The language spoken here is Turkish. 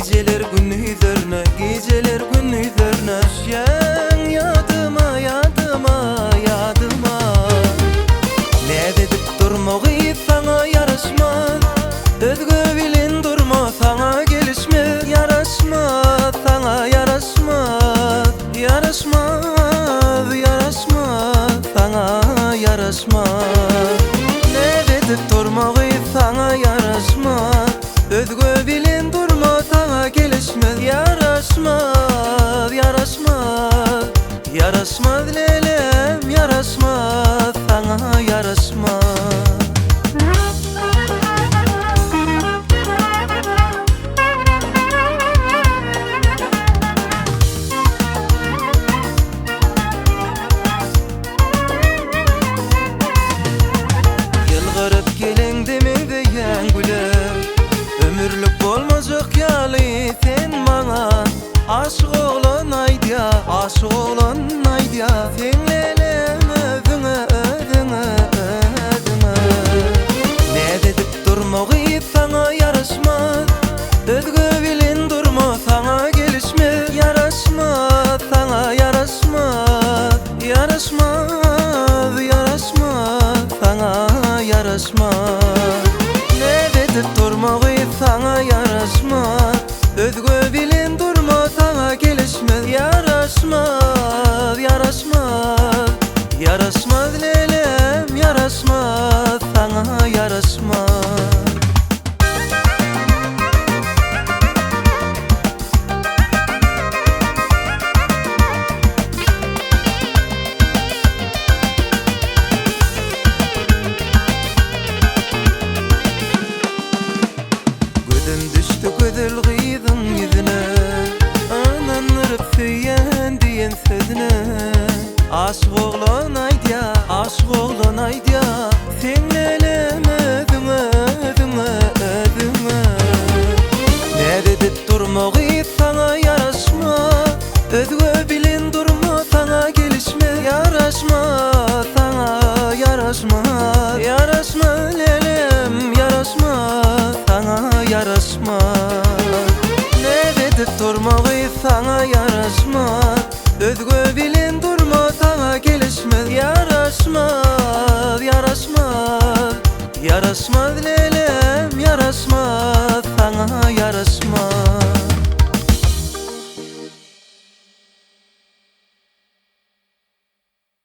Geceler günüdürne, geceler günüdürne. Şen yadıma, yadıma, yadıma. Ne dedip durmağı sana yaraşmaz. Özgü bilin durma sana gelişmez. Yaraşmaz, sana yaraşmaz. Yaraşmaz, yaraşmaz, sana yaraşmaz. Ne dedip durmağı sana yaraşmaz. Özgü bilin durma sana gelişmez. Yaraşmaz, yaraşmaz, yaraşmaz lelem, yaraşmaz, sana yaraşmaz. Yılgırıp gelin demedi yan güler. Ömürlük bolmazık yalı sen bana. Aşık oğlan aydiya, aşık oğlan aydiya. Sen lelem özüne, özüne, özüne. Ne dedip durmağı sana yaraşmaz. Özgü bilin durma sana gelişmez. Yaraşmaz, sana yaraşmaz. Yaraşmaz, yaraşmaz, sana yaraşmaz. Ne dedip durmağı sana yaraşmaz. Özgü bilin durma sana gelişmez. Yaraşmaz, yaraşmaz, yaraşmaz lelem, yaraşmaz, sana yaraşmaz. Düştü güzel gıydın yüzüne. Ananırıp söyyen diyen sözüne. Aşık oğlan aydiya, aşık oğlan aydiya. Sen lelem özüme, özüme, özüme. Ne dedip durmağı sana yaraşmaz. Özgü bilin durma sana gelişmez. Yaraşmaz, sana yaraşmaz. Yaraşmaz lelem, yaraşmaz, sana yaraşmaz. Ne dedip durmağı sana yaraşmaz. Özgü bilin durma sana gelişmez. Yaraşmaz, yaraşmaz, yaraşmaz lelem.